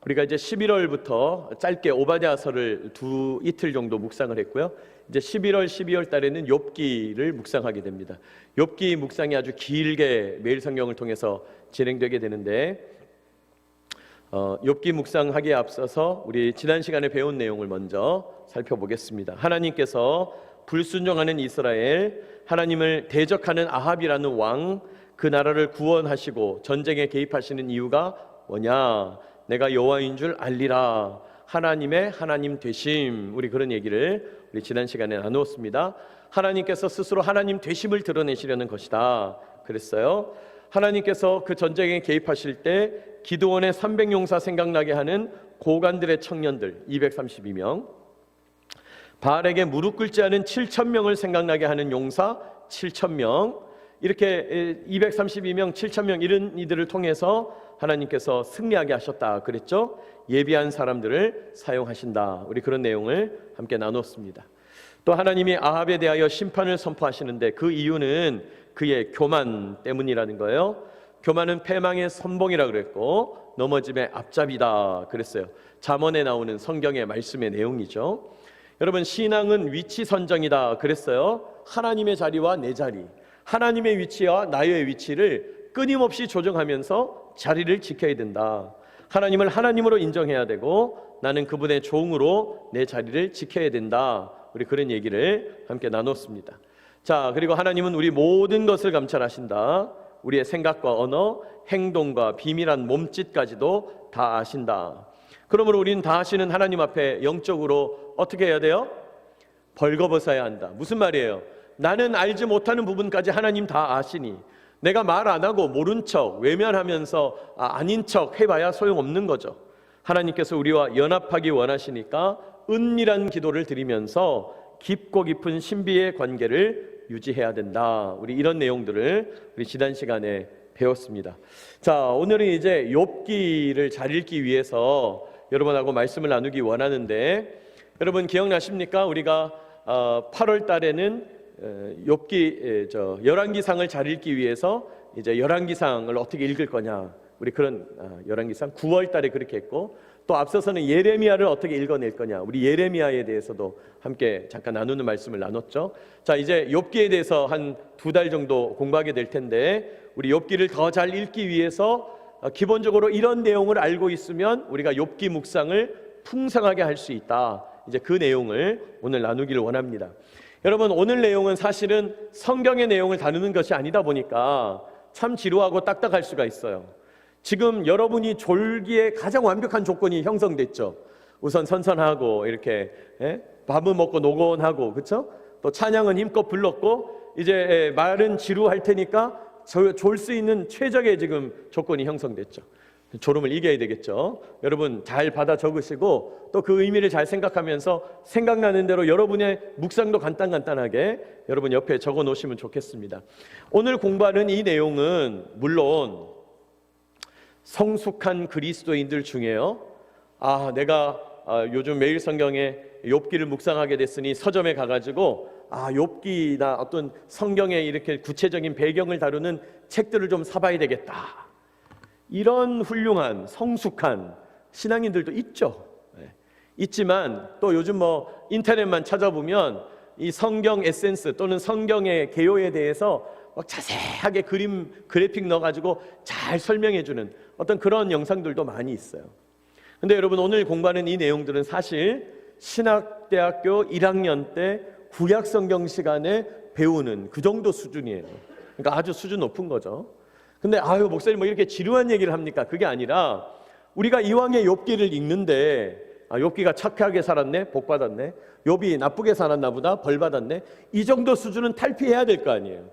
우리가 이제 11월부터 짧게 오바댜서를 이틀 정도 묵상을 했고요. 이제 11월, 12월 달에는 욥기를 묵상하게 됩니다. 욥기 묵상이 아주 길게 매일 성경을 통해서 진행되게 되는데, 욥기 묵상하기에 앞서서 우리 지난 시간에 배운 내용을 먼저 살펴보겠습니다. 하나님께서 불순종하는 이스라엘, 하나님을 대적하는 아합이라는 왕, 그 나라를 구원하시고 전쟁에 개입하시는 이유가 뭐냐? 내가 여호와인 줄 알리라. 하나님의 하나님 되심. 우리 그런 얘기를 우리 지난 시간에 나누었습니다. 하나님께서 스스로 하나님 되심을 드러내시려는 것이다 그랬어요. 하나님께서 그 전쟁에 개입하실 때 기드온의 300용사 생각나게 하는 고관들의 청년들 232명, 바알에게 무릎 꿇지 않은 7,000명을 생각나게 하는 용사 7,000명, 이렇게 232명, 7,000명 이런 이들을 통해서 하나님께서 승리하게 하셨다 그랬죠. 예비한 사람들을 사용하신다. 우리 그런 내용을 함께 나눴습니다. 또 하나님이 아합에 대하여 심판을 선포하시는데 그 이유는 그의 교만 때문이라는 거예요. 교만은 패망의 선봉이라 그랬고 넘어짐의 앞잡이다 그랬어요. 잠언에 나오는 성경의 말씀의 내용이죠. 여러분, 신앙은 위치 선정이다 그랬어요. 하나님의 자리와 내 자리, 하나님의 위치와 나의 위치를 끊임없이 조정하면서 자리를 지켜야 된다. 하나님을 하나님으로 인정해야 되고 나는 그분의 종으로 내 자리를 지켜야 된다. 우리 그런 얘기를 함께 나눴습니다. 자, 그리고 하나님은 우리 모든 것을 감찰하신다. 우리의 생각과 언어, 행동과 비밀한 몸짓까지도 다 아신다. 그러므로 우리는 다 아시는 하나님 앞에 영적으로 어떻게 해야 돼요? 벌거벗어야 한다. 무슨 말이에요? 나는 알지 못하는 부분까지 하나님 다 아시니 내가 말 안 하고 모른 척 외면하면서 아닌 척 해봐야 소용없는 거죠. 하나님께서 우리와 연합하기 원하시니까 은밀한 기도를 드리면서 깊고 깊은 신비의 관계를 유지해야 된다. 우리 이런 내용들을 우리 지난 시간에 배웠습니다. 자, 오늘은 이제 욥기를 잘 읽기 위해서 여러분하고 말씀을 나누기 원하는데, 여러분 기억나십니까? 우리가 8월 달에는 욥기 열왕기상을 잘 읽기 위해서 이제 열왕기상을 어떻게 읽을 거냐, 우리 그런 열왕기상 9월 달에 그렇게 했고, 또 앞서서는 예레미야를 어떻게 읽어낼 거냐, 우리 예레미야에 대해서도 함께 잠깐 나누는 말씀을 나눴죠. 자, 이제 욥기에 대해서 한 2달 정도 공부하게 될 텐데, 우리 욥기를 더 잘 읽기 위해서 기본적으로 이런 내용을 알고 있으면 우리가 욥기 묵상을 풍성하게 할 수 있다. 이제 그 내용을 오늘 나누기를 원합니다. 여러분, 오늘 내용은 사실은 성경의 내용을 다루는 것이 아니다 보니까 참 지루하고 딱딱할 수가 있어요. 지금 여러분이 졸기에 가장 완벽한 조건이 형성됐죠. 우선 선선하고 이렇게 밥은 먹고 노곤하고, 그렇죠? 또 찬양은 힘껏 불렀고, 이제 말은 지루할 테니까 졸 수 있는 최적의 지금 조건이 형성됐죠. 졸음을 이겨야 되겠죠. 여러분 잘 받아 적으시고 또 그 의미를 잘 생각하면서 생각나는 대로 여러분의 묵상도 간단하게 여러분 옆에 적어 놓으시면 좋겠습니다. 오늘 공부하는 이 내용은 물론 성숙한 그리스도인들 중에요, 내가 요즘 매일 성경에 욥기를 묵상하게 됐으니 서점에 가가지고 욥기나 어떤 성경의 이렇게 구체적인 배경을 다루는 책들을 좀 사봐야 되겠다, 이런 훌륭한 성숙한 신앙인들도 있죠. 있지만 또 요즘 인터넷만 찾아보면 이 성경 에센스 또는 성경의 개요에 대해서 막 자세하게 그래픽 넣어가지고 잘 설명해주는 어떤 그런 영상들도 많이 있어요. 근데 여러분, 오늘 공부하는 이 내용들은 사실 신학대학교 1학년 때 구약성경 시간에 배우는 그 정도 수준이에요. 그러니까 아주 수준 높은 거죠. 근데 목사님 이렇게 지루한 얘기를 합니까? 그게 아니라 우리가 이왕에 욥기를 읽는데 욥기가 착하게 살았네, 복 받았네, 욥이 나쁘게 살았나 보다, 벌 받았네, 이 정도 수준은 탈피해야 될 거 아니에요.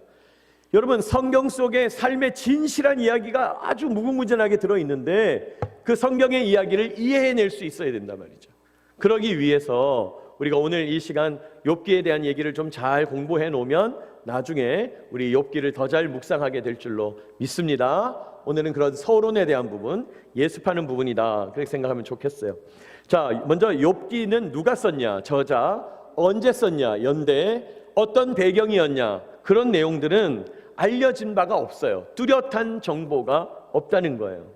여러분, 성경 속에 삶의 진실한 이야기가 아주 무궁무진하게 들어있는데 그 성경의 이야기를 이해해낼 수 있어야 된단 말이죠. 그러기 위해서 우리가 오늘 이 시간 욥기에 대한 얘기를 좀 잘 공부해 놓으면 나중에 우리 욥기를 더 잘 묵상하게 될 줄로 믿습니다. 오늘은 그런 서론에 대한 부분, 예습하는 부분이다, 그렇게 생각하면 좋겠어요. 자, 먼저 욥기는 누가 썼냐, 저자, 언제 썼냐, 연대, 어떤 배경이었냐, 그런 내용들은 알려진 바가 없어요. 뚜렷한 정보가 없다는 거예요.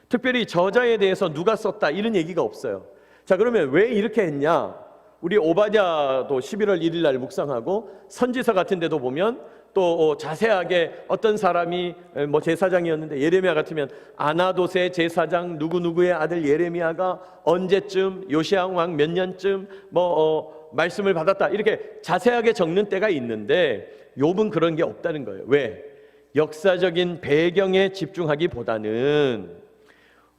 특별히 저자에 대해서 누가 썼다 이런 얘기가 없어요. 자, 그러면 왜 이렇게 했냐? 우리 오바댜도 11월 1일 날 묵상하고 선지서 같은 데도 보면 또 자세하게 어떤 사람이 뭐 제사장이었는데, 예레미야 같으면 아나돗의 제사장 누구누구의 아들 예레미야가 언제쯤 요시야 왕 몇 년쯤 말씀을 받았다, 이렇게 자세하게 적는 때가 있는데 욥은 그런 게 없다는 거예요. 왜? 역사적인 배경에 집중하기보다는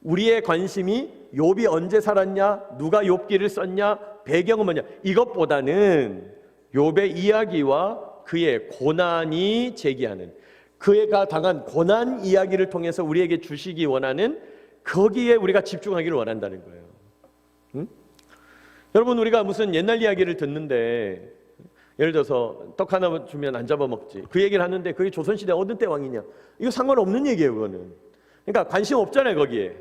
우리의 관심이 욥이 언제 살았냐, 누가 욥기를 썼냐, 배경은 뭐냐, 이것보다는 욥의 이야기와 그의 고난이 제기하는, 그가 당한 고난 이야기를 통해서 우리에게 주시기 원하는, 거기에 우리가 집중하기를 원한다는 거예요. 응? 여러분, 우리가 무슨 옛날 이야기를 듣는데, 예를 들어서 떡 하나 주면 안 잡아먹지, 그 얘기를 하는데 그게 조선시대 어느 때 왕이냐, 이거 상관없는 얘기예요. 그거는 그러니까 관심 없잖아요. 거기에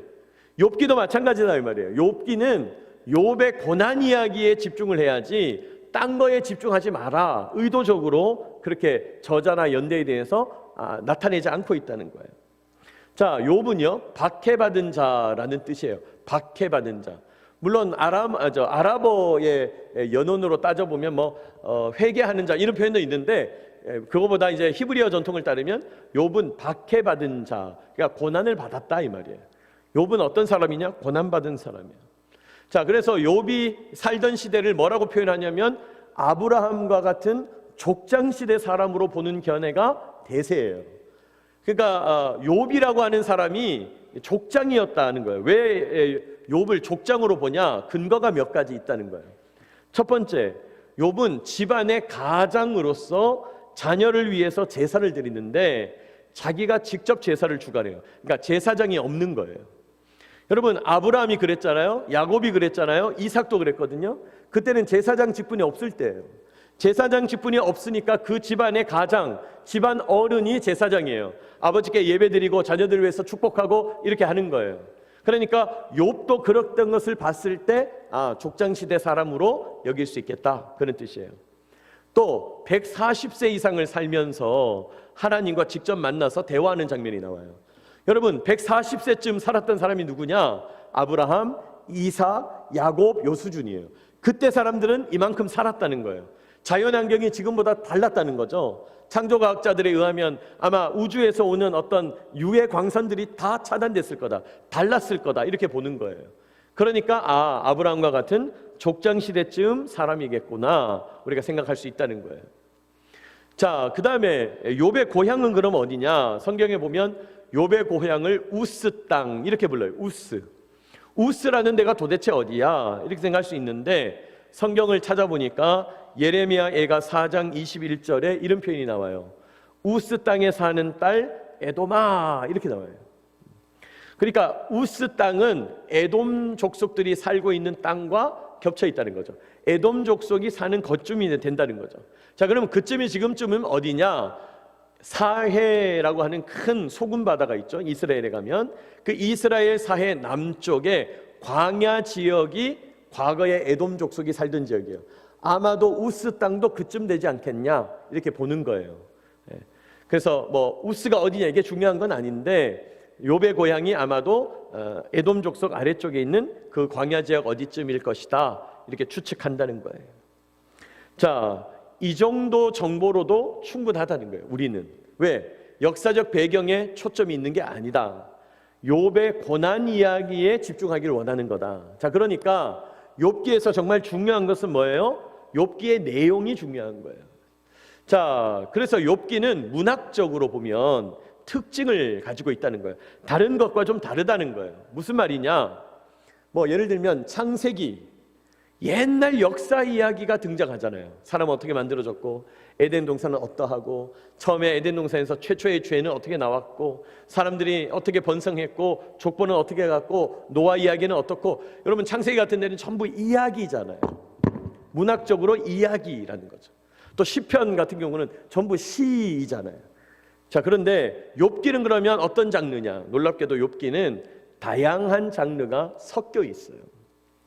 욥기도 마찬가지다 이 말이에요. 욥기는 욥의 고난 이야기에 집중을 해야지 딴 거에 집중하지 마라, 의도적으로 그렇게 저자나 연대에 대해서 나타내지 않고 있다는 거예요. 자, 욥은요 박해받은 자라는 뜻이에요. 박해받은 자. 물론 아랍어의 연원으로 따져보면 회개하는 자 이런 표현도 있는데, 그거보다 이제 히브리어 전통을 따르면 욥은 박해받은 자, 그러니까 고난을 받았다 이 말이에요. 욥은 어떤 사람이냐? 고난받은 사람이에요. 자, 그래서 욥이 살던 시대를 뭐라고 표현하냐면 아브라함과 같은 족장시대 사람으로 보는 견해가 대세예요. 그러니까 욥이라고 하는 사람이 족장이었다는 거예요. 왜 욥을 족장으로 보냐? 근거가 몇 가지 있다는 거예요. 첫 번째, 욥은 집안의 가장으로서 자녀를 위해서 제사를 드리는데 자기가 직접 제사를 주관해요. 그러니까 제사장이 없는 거예요. 여러분, 아브라함이 그랬잖아요. 야곱이 그랬잖아요. 이삭도 그랬거든요. 그때는 제사장 직분이 없을 때예요. 제사장 직분이 없으니까 그 집안의 가장, 집안 어른이 제사장이에요. 아버지께 예배드리고 자녀들을 위해서 축복하고 이렇게 하는 거예요. 그러니까 욥도 그랬던 것을 봤을 때 족장시대 사람으로 여길 수 있겠다, 그런 뜻이에요. 또 140세 이상을 살면서 하나님과 직접 만나서 대화하는 장면이 나와요. 여러분, 140세쯤 살았던 사람이 누구냐? 아브라함, 이삭, 야곱, 요 수준이에요. 그때 사람들은 이만큼 살았다는 거예요. 자연환경이 지금보다 달랐다는 거죠. 창조과학자들에 의하면 아마 우주에서 오는 어떤 유해 광선들이 다 차단됐을 거다, 달랐을 거다, 이렇게 보는 거예요. 그러니까 아브라함과 같은 족장시대쯤 사람이겠구나, 우리가 생각할 수 있다는 거예요. 자, 그 다음에 욥의 고향은 그럼 어디냐? 성경에 보면 욥의 고향을 우스 땅 이렇게 불러요. 우스라는 데가 도대체 어디야? 이렇게 생각할 수 있는데, 성경을 찾아보니까 예레미야 애가 4장 21절에 이런 표현이 나와요. 우스 땅에 사는 딸 에돔아, 이렇게 나와요. 그러니까 우스 땅은 에돔 족속들이 살고 있는 땅과 겹쳐 있다는 거죠. 에돔 족속이 사는 것쯤이 된다는 거죠. 자, 그러면 그쯤이 지금쯤은 어디냐? 사해라고 하는 큰 소금 바다가 있죠. 이스라엘에 가면 그 이스라엘 사해 남쪽에 광야 지역이 과거에 에돔 족속이 살던 지역이에요. 아마도 우스 땅도 그쯤 되지 않겠냐, 이렇게 보는 거예요. 그래서 우스가 어디냐 이게 중요한 건 아닌데, 욥의 고향이 아마도 에돔 족속 아래쪽에 있는 그 광야 지역 어디쯤일 것이다, 이렇게 추측한다는 거예요. 자, 이 정도 정보로도 충분하다는 거예요. 우리는 왜? 역사적 배경에 초점이 있는 게 아니다. 욥의 고난 이야기에 집중하기를 원하는 거다. 자, 그러니까 욥기에서 정말 중요한 것은 뭐예요? 욥기의 내용이 중요한 거예요. 자, 그래서 욥기는 문학적으로 보면 특징을 가지고 있다는 거예요. 다른 것과 좀 다르다는 거예요. 무슨 말이냐? 예를 들면 창세기, 옛날 역사 이야기가 등장하잖아요. 사람은 어떻게 만들어졌고, 에덴 동산은 어떠하고, 처음에 에덴 동산에서 최초의 죄는 어떻게 나왔고, 사람들이 어떻게 번성했고, 족보는 어떻게 갔고, 노아 이야기는 어떻고. 여러분, 창세기 같은 데는 전부 이야기잖아요. 문학적으로 이야기라는 거죠. 또 시편 같은 경우는 전부 시이잖아요. 자, 그런데 욥기는 그러면 어떤 장르냐? 놀랍게도 욥기는 다양한 장르가 섞여 있어요.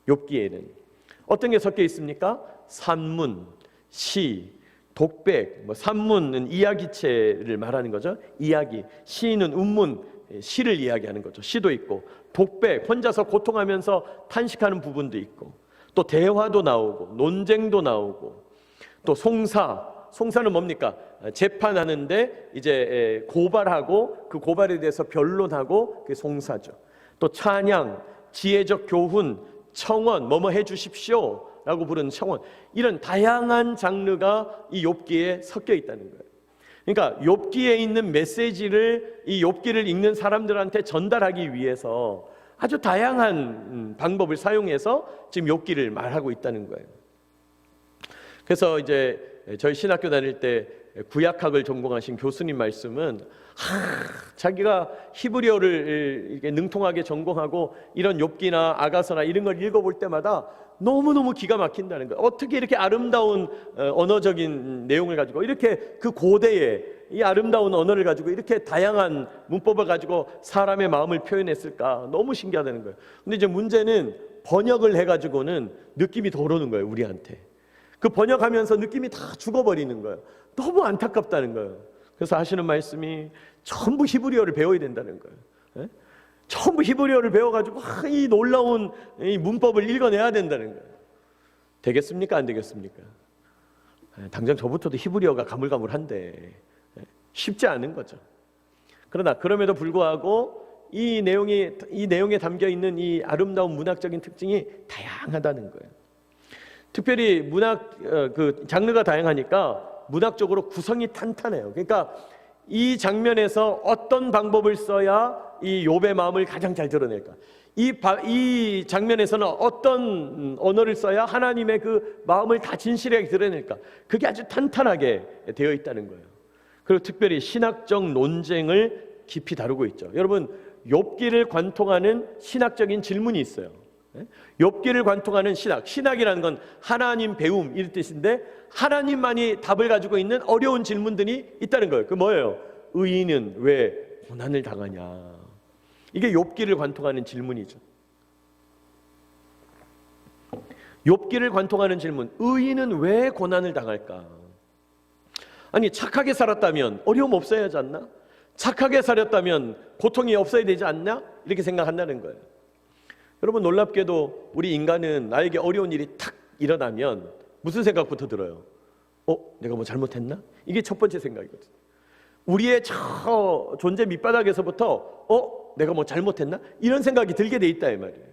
욥기에는 어떤 게 섞여 있습니까? 산문, 시, 독백. 산문은 이야기체를 말하는 거죠. 이야기. 시는 운문, 시를 이야기하는 거죠. 시도 있고, 독백, 혼자서 고통하면서 탄식하는 부분도 있고, 또 대화도 나오고, 논쟁도 나오고, 또 송사는 뭡니까? 재판하는데 이제 고발하고 그 고발에 대해서 변론하고, 그게 송사죠. 또 찬양, 지혜적 교훈, 청원, 뭐뭐 해주십시오 라고 부르는 청원, 이런 다양한 장르가 이 욥기에 섞여 있다는 거예요. 그러니까 욥기에 있는 메시지를 이 욥기를 읽는 사람들한테 전달하기 위해서 아주 다양한 방법을 사용해서 지금 욥기를 말하고 있다는 거예요. 그래서 이제 저희 신학교 다닐 때 구약학을 전공하신 교수님 말씀은 자기가 히브리어를 이렇게 능통하게 전공하고 이런 욥기나 아가서나 이런 걸 읽어볼 때마다 너무너무 기가 막힌다는 거예요. 어떻게 이렇게 아름다운 언어적인 내용을 가지고 이렇게 그 고대에 이 아름다운 언어를 가지고 이렇게 다양한 문법을 가지고 사람의 마음을 표현했을까, 너무 신기하다는 거예요. 근데 이제 문제는 번역을 해가지고는 느낌이 더 오르는 거예요, 우리한테. 그 번역하면서 느낌이 다 죽어버리는 거예요. 너무 안타깝다는 거예요. 그래서 하시는 말씀이 전부 히브리어를 배워야 된다는 거예요. 전부 히브리어를 배워가지고 이 놀라운 이 문법을 읽어내야 된다는 거예요. 되겠습니까? 안 되겠습니까? 당장 저부터도 히브리어가 가물가물한데 쉽지 않은 거죠. 그러나 그럼에도 불구하고 이 내용에 담겨 있는 이 아름다운 문학적인 특징이 다양하다는 거예요. 특별히 문학 그 장르가 다양하니까 문학적으로 구성이 탄탄해요. 그러니까 이 장면에서 어떤 방법을 써야 이 욥의 마음을 가장 잘 드러낼까? 이 장면에서는 어떤 언어를 써야 하나님의 그 마음을 다 진실하게 드러낼까? 그게 아주 탄탄하게 되어 있다는 거예요. 그리고 특별히 신학적 논쟁을 깊이 다루고 있죠. 여러분, 욥기를 관통하는 신학적인 질문이 있어요. 욥기를 관통하는 신학이라는 건 하나님 배움 이런 뜻인데, 하나님만이 답을 가지고 있는 어려운 질문들이 있다는 거예요. 그 뭐예요? 의인은 왜 고난을 당하냐? 이게 욥기를 관통하는 질문이죠. 욥기를 관통하는 질문, 의인은 왜 고난을 당할까? 아니, 착하게 살았다면 어려움 없어야 하지 않나? 착하게 살았다면 고통이 없어야 되지 않나? 이렇게 생각한다는 거예요. 여러분, 놀랍게도 우리 인간은 나에게 어려운 일이 탁 일어나면 무슨 생각부터 들어요? 내가 뭐 잘못했나? 이게 첫 번째 생각이거든요. 우리의 저 존재 밑바닥에서부터 내가 뭐 잘못했나? 이런 생각이 들게 돼 있다 이 말이에요.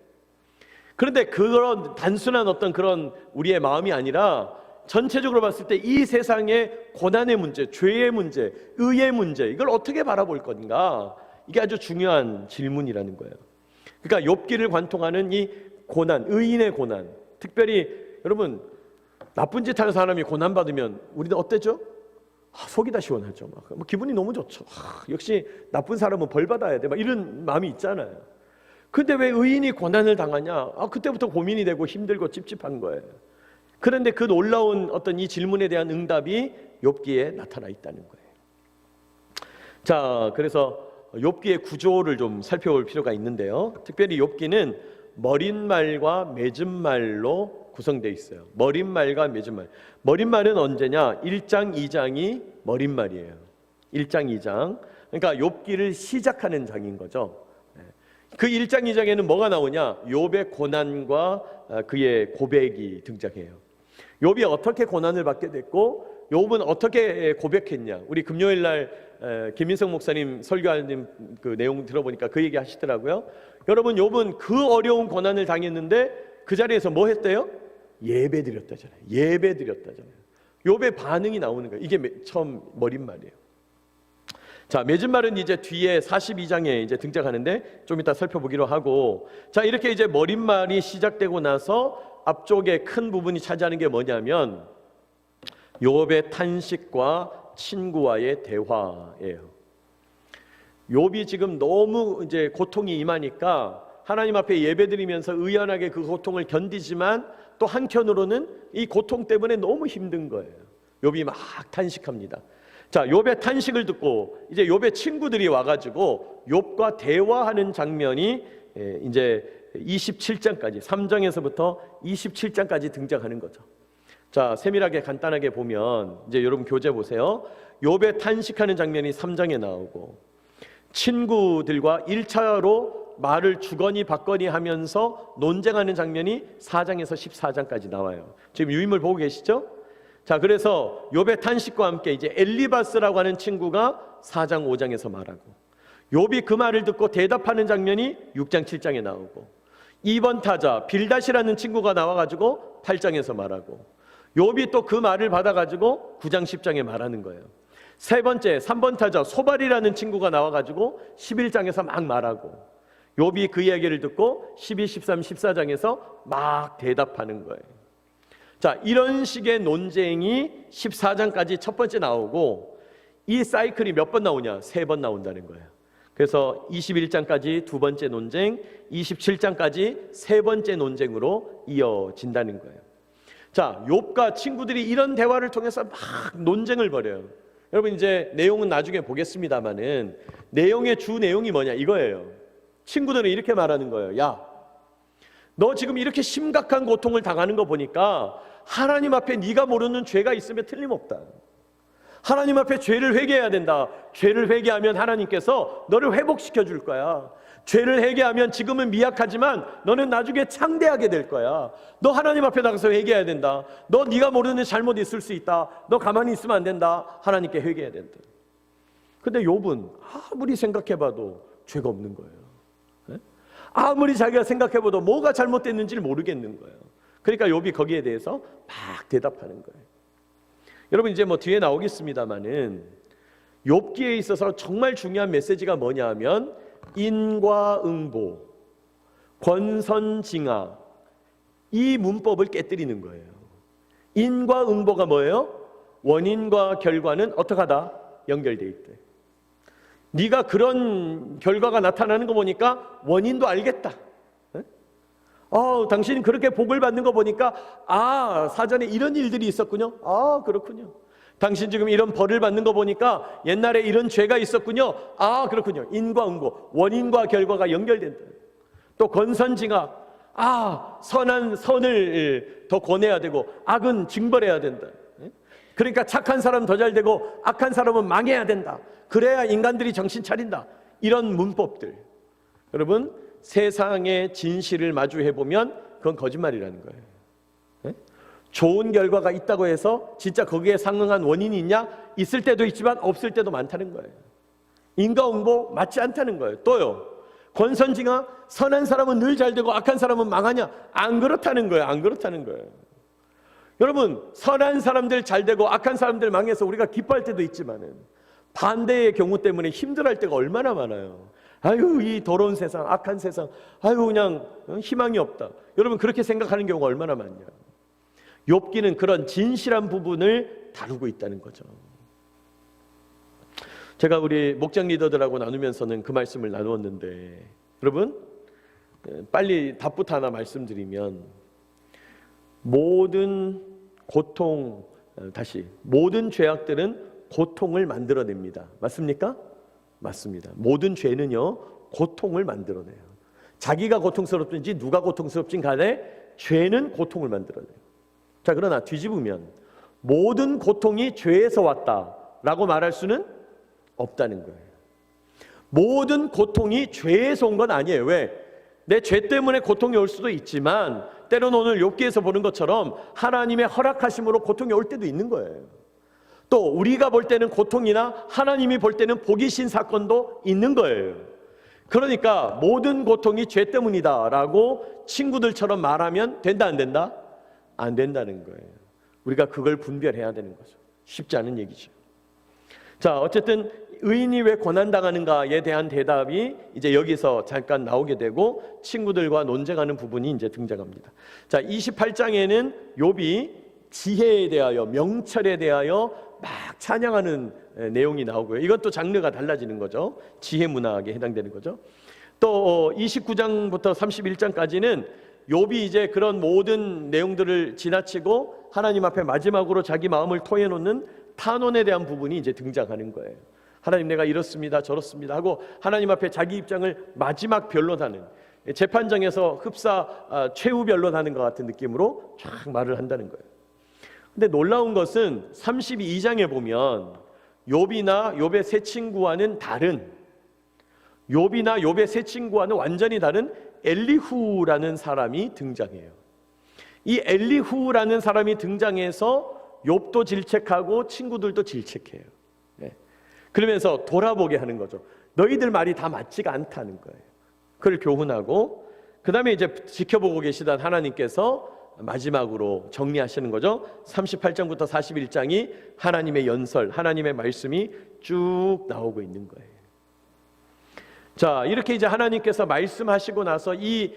그런데 그런 단순한 어떤 그런 우리의 마음이 아니라 전체적으로 봤을 때 이 세상의 고난의 문제, 죄의 문제, 의의 문제, 이걸 어떻게 바라볼 건가? 이게 아주 중요한 질문이라는 거예요. 그러니까 욥기를 관통하는 이 고난, 의인의 고난, 특별히 여러분, 나쁜 짓 하는 사람이 고난 받으면 우리는 어때죠? 속이 다 시원하죠. 막 기분이 너무 좋죠. 역시 나쁜 사람은 벌 받아야 돼. 막 이런 마음이 있잖아요. 근데 왜 의인이 고난을 당하냐? 그때부터 고민이 되고 힘들고 찝찝한 거예요. 그런데 그 놀라운 어떤 이 질문에 대한 응답이 욥기에 나타나 있다는 거예요. 자, 그래서 욥기의 구조를 좀 살펴볼 필요가 있는데요. 특별히 욥기는 머릿말과 맺은말로 구성되어 있어요. 머릿말과 맺은말. 머릿말은 언제냐? 1장, 2장이 머릿말이에요. 1장, 2장. 그러니까 욥기를 시작하는 장인 거죠. 그 1장, 2장에는 뭐가 나오냐? 욥의 고난과 그의 고백이 등장해요. 욥이 어떻게 고난을 받게 됐고 욥은 어떻게 고백했냐? 우리 금요일 날 김민석 목사님 설교하는 그 내용 들어보니까 그 얘기 하시더라고요. 여러분, 욥은 그 어려운 고난을 당했는데 그 자리에서 뭐 했대요? 예배 드렸다잖아요. 예배 드렸다잖아요. 욥의 반응이 나오는 거예요. 이게 처음 머릿말이에요. 자, 맺은말은 이제 뒤에 42장에 이제 등장하는데 좀 이따 살펴보기로 하고, 자, 이렇게 이제 머릿말이 시작되고 나서 앞쪽에 큰 부분이 차지하는 게 뭐냐면 욥의 탄식과 친구와의 대화예요. 욥이 지금 너무 이제 고통이 임하니까 하나님 앞에 예배드리면서 의연하게 그 고통을 견디지만 또 한편으로는 이 고통 때문에 너무 힘든 거예요. 욥이 막 탄식합니다. 자, 욥의 탄식을 듣고 이제 욥의 친구들이 와가지고 욥과 대화하는 장면이 이제 27장까지 3장에서부터 27장까지 등장하는 거죠. 자, 세밀하게 간단하게 보면 이제 여러분 교재 보세요. 욥의 탄식하는 장면이 3장에 나오고, 친구들과 1차로 말을 주거니 받거니 하면서 논쟁하는 장면이 4장에서 14장까지 나와요. 지금 유인물 보고 계시죠? 자, 그래서 욥의 탄식과 함께 이제 엘리바스라고 하는 친구가 4장 5장에서 말하고, 욥이 그 말을 듣고 대답하는 장면이 6장 7장에 나오고, 2번 타자 빌닷이라는 친구가 나와가지고 8장에서 말하고, 욥이 또 그 말을 받아가지고 9장 10장에 말하는 거예요. 세 번째 3번 타자 소발이라는 친구가 나와가지고 11장에서 막 말하고, 욥이 그 이야기를 듣고 12, 13, 14장에서 막 대답하는 거예요. 자, 이런 식의 논쟁이 14장까지 첫 번째 나오고, 이 사이클이 몇 번 나오냐? 3번 나온다는 거예요. 그래서 21장까지 두 번째 논쟁, 27장까지 세 번째 논쟁으로 이어진다는 거예요. 자, 욥과 친구들이 이런 대화를 통해서 막 논쟁을 벌여요. 여러분 이제 내용은 나중에 보겠습니다만은 내용의 주 내용이 뭐냐 이거예요. 친구들은 이렇게 말하는 거예요. 야, 너 지금 이렇게 심각한 고통을 당하는 거 보니까 하나님 앞에 네가 모르는 죄가 있으면 틀림없다. 하나님 앞에 죄를 회개해야 된다. 죄를 회개하면 하나님께서 너를 회복시켜 줄 거야. 죄를 회개하면 지금은 미약하지만 너는 나중에 창대하게 될 거야. 너 하나님 앞에 나가서 회개해야 된다. 너 네가 모르는 잘못 있을 수 있다. 너 가만히 있으면 안 된다. 하나님께 회개해야 된다. 근데 욥은 아무리 생각해봐도 죄가 없는 거예요. 아무리 자기가 생각해봐도 뭐가 잘못됐는지를 모르겠는 거예요. 그러니까 욥이 거기에 대해서 막 대답하는 거예요. 여러분 이제 뭐 뒤에 나오겠습니다만은 욥기에 있어서 정말 중요한 메시지가 뭐냐 하면 인과응보, 권선징악, 이 문법을 깨뜨리는 거예요. 인과응보가 뭐예요? 원인과 결과는 어떻게 하다? 연결돼 있대. 네가 그런 결과가 나타나는 거 보니까 원인도 알겠다. 당신 그렇게 복을 받는 거 보니까 사전에 이런 일들이 있었군요. 그렇군요. 당신 지금 이런 벌을 받는 거 보니까 옛날에 이런 죄가 있었군요. 그렇군요. 인과응보, 원인과 결과가 연결된다. 또 권선징악, 선한 선을 더 권해야 되고 악은 징벌해야 된다. 그러니까 착한 사람 더 잘 되고 악한 사람은 망해야 된다. 그래야 인간들이 정신 차린다. 이런 문법들. 여러분 세상의 진실을 마주해보면 그건 거짓말이라는 거예요. 좋은 결과가 있다고 해서 진짜 거기에 상응한 원인이 있냐? 있을 때도 있지만 없을 때도 많다는 거예요. 인과응보 맞지 않다는 거예요. 또요, 권선징악, 선한 사람은 늘 잘 되고 악한 사람은 망하냐? 안 그렇다는 거예요. 안 그렇다는 거예요. 여러분 선한 사람들 잘 되고 악한 사람들 망해서 우리가 기뻐할 때도 있지만은 반대의 경우 때문에 힘들어할 때가 얼마나 많아요. 아유 이 더러운 세상, 악한 세상, 아유 그냥 희망이 없다. 여러분 그렇게 생각하는 경우가 얼마나 많냐. 욥기는 그런 진실한 부분을 다루고 있다는 거죠. 제가 우리 목장 리더들하고 나누면서는 그 말씀을 나누었는데, 여러분 빨리 답부터 하나 말씀드리면, 모든 고통, 모든 죄악들은 고통을 만들어냅니다. 맞습니까? 맞습니다. 모든 죄는요 고통을 만들어내요. 자기가 고통스럽든지 누가 고통스럽진 간에 죄는 고통을 만들어내요. 자, 그러나 뒤집으면 모든 고통이 죄에서 왔다라고 말할 수는 없다는 거예요. 모든 고통이 죄에서 온 건 아니에요. 왜? 내 죄 때문에 고통이 올 수도 있지만 때로는 오늘 욥기에서 보는 것처럼 하나님의 허락하심으로 고통이 올 때도 있는 거예요. 또 우리가 볼 때는 고통이나 하나님이 볼 때는 복이신 사건도 있는 거예요. 그러니까 모든 고통이 죄 때문이다라고 친구들처럼 말하면 된다 안 된다? 안 된다는 거예요. 우리가 그걸 분별해야 되는 거죠. 쉽지 않은 얘기죠. 자, 어쨌든 의인이 왜 고난당하는가에 대한 대답이 이제 여기서 잠깐 나오게 되고 친구들과 논쟁하는 부분이 이제 등장합니다. 자, 28장에는 욥이 지혜에 대하여, 명철에 대하여 막 찬양하는 내용이 나오고요. 이것도 장르가 달라지는 거죠. 지혜 문학에 해당되는 거죠. 또 29장부터 31장까지는 욥이 이제 그런 모든 내용들을 지나치고 하나님 앞에 마지막으로 자기 마음을 토해놓는 탄원에 대한 부분이 이제 등장하는 거예요. 하나님 내가 이렇습니다 저렇습니다 하고 하나님 앞에 자기 입장을 마지막 변론하는, 재판정에서 흡사 최후 변론하는 것 같은 느낌으로 쫙 말을 한다는 거예요. 근데 놀라운 것은 32장에 보면 욥이나 욥의 세 친구와는 다른 욥이나 욥의 세 친구와는 완전히 다른 엘리후라는 사람이 등장해요. 이 엘리후라는 사람이 등장해서 욥도 질책하고 친구들도 질책해요. 네. 그러면서 돌아보게 하는 거죠. 너희들 말이 다 맞지가 않다는 거예요. 그걸 교훈하고, 그 다음에 이제 지켜보고 계시던 하나님께서 마지막으로 정리하시는 거죠. 38장부터 41장이 하나님의 연설, 하나님의 말씀이 쭉 나오고 있는 거예요. 자, 이렇게 이제 하나님께서 말씀하시고 나서 이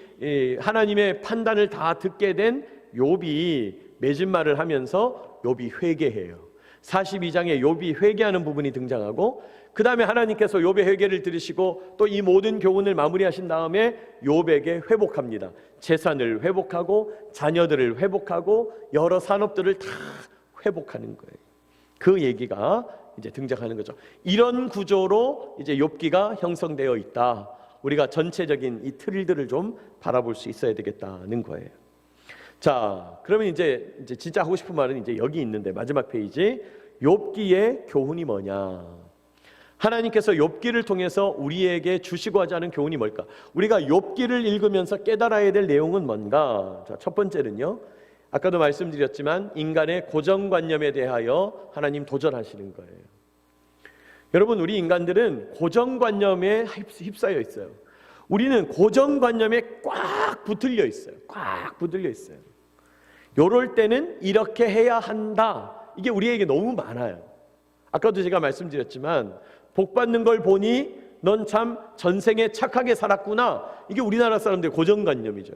하나님의 판단을 다 듣게 된 욥이 맺은 말을 하면서 욥이 회개해요. 42장에 욥이 회개하는 부분이 등장하고, 그 다음에 하나님께서 욥의 회개를 들으시고 또 이 모든 교훈을 마무리하신 다음에 욥에게 회복합니다. 재산을 회복하고 자녀들을 회복하고 여러 산업들을 다 회복하는 거예요. 그 얘기가 이제 등장하는 거죠. 이런 구조로 이제 욥기가 형성되어 있다. 우리가 전체적인 이 틀들을 좀 바라볼 수 있어야 되겠다는 거예요. 자, 그러면 이제 진짜 하고 싶은 말은 이제 여기 있는데, 마지막 페이지, 욥기의 교훈이 뭐냐? 하나님께서 욥기를 통해서 우리에게 주시고 하지 않은 교훈이 뭘까? 우리가 욥기를 읽으면서 깨달아야 될 내용은 뭔가? 자, 첫 번째는요, 아까도 말씀드렸지만 인간의 고정관념에 대하여 하나님 도전하시는 거예요. 여러분, 우리 인간들은 고정관념에 휩싸여 있어요. 우리는 고정관념에 꽉 붙들려 있어요. 꽉 붙들려 있어요. 요럴 때는 이렇게 해야 한다. 이게 우리에게 너무 많아요. 아까도 제가 말씀드렸지만 복 받는 걸 보니 넌 참 전생에 착하게 살았구나. 이게 우리나라 사람들의 고정관념이죠.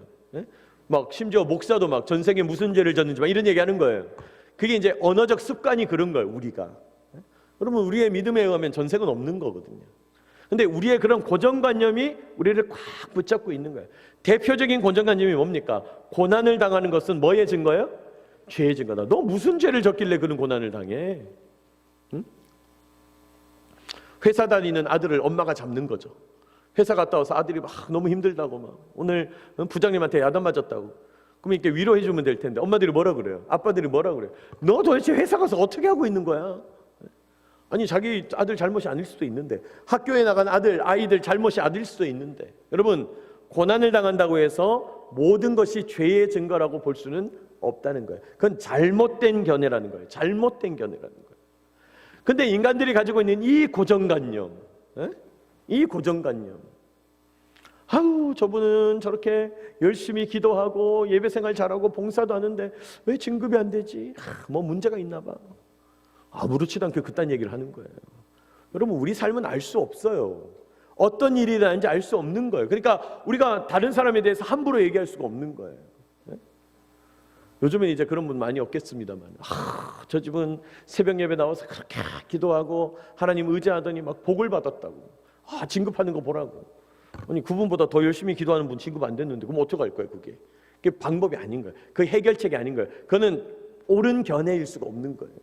막 심지어 목사도 막 전생에 무슨 죄를 졌는지 막 이런 얘기하는 거예요. 그게 이제 언어적 습관이 그런 거예요. 우리가. 여러분, 우리의 믿음에 의하면 전생은 없는 거거든요. 근데 우리의 그런 고정관념이 우리를 꽉 붙잡고 있는 거예요. 대표적인 고정관념이 뭡니까? 고난을 당하는 것은 뭐의 증거예요? 죄의 증거다. 너 무슨 죄를 졌길래 그런 고난을 당해? 응? 회사 다니는 아들을 엄마가 잡는 거죠. 회사 갔다 와서 아들이 막 너무 힘들다고 막 오늘 부장님한테 야단 맞았다고. 그럼 이렇게 위로해 주면 될 텐데 엄마들이 뭐라 그래요? 아빠들이 뭐라 그래요? 너 도대체 회사 가서 어떻게 하고 있는 거야? 아니, 자기 아들 잘못이 아닐 수도 있는데, 학교에 나간 아이들 잘못이 아닐 수도 있는데, 여러분, 고난을 당한다고 해서 모든 것이 죄의 증거라고 볼 수는 없다는 거예요. 그건 잘못된 견해라는 거예요. 잘못된 견해라는 거예요. 근데 인간들이 가지고 있는 이 고정관념, 이 고정관념, 아유, 저분은 저렇게 열심히 기도하고 예배생활 잘하고 봉사도 하는데 왜 진급이 안 되지? 뭐 문제가 있나 봐. 아무렇지도 않게 그딴 얘기를 하는 거예요. 여러분, 우리 삶은 알 수 없어요. 어떤 일이 일어나는지 알 수 없는 거예요. 그러니까 우리가 다른 사람에 대해서 함부로 얘기할 수가 없는 거예요. 요즘엔 이제 그런 분 많이 없겠습니다만, 저 집은 새벽 예배 나와서 그렇게 기도하고 하나님 의지하더니 막 복을 받았다고. 진급하는 거 보라고. 아니, 그분보다 더 열심히 기도하는 분 진급 안 됐는데 그럼 어떡할 거예요? 그게 방법이 아닌 거예요. 그 해결책이 아닌 거예요. 그거는 옳은 견해일 수가 없는 거예요.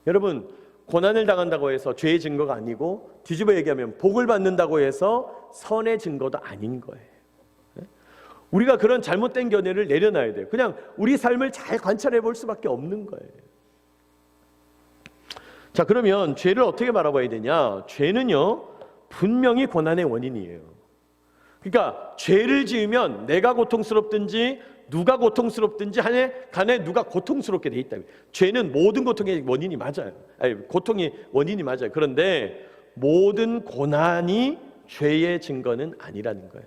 여러분, 고난을 당한다고 해서 죄의 증거가 아니고, 뒤집어 얘기하면 복을 받는다고 해서 선의 증거도 아닌 거예요. 우리가 그런 잘못된 견해를 내려놔야 돼요. 그냥 우리 삶을 잘 관찰해 볼 수밖에 없는 거예요. 자, 그러면 죄를 어떻게 바라봐야 되냐? 죄는요, 분명히 고난의 원인이에요. 그러니까 죄를 지으면 내가 고통스럽든지 누가 고통스럽든지 간에 누가 고통스럽게 돼 있다. 죄는 모든 고통의 원인이 맞아요. 고통의 원인이 맞아요. 그런데 모든 고난이 죄의 증거는 아니라는 거예요.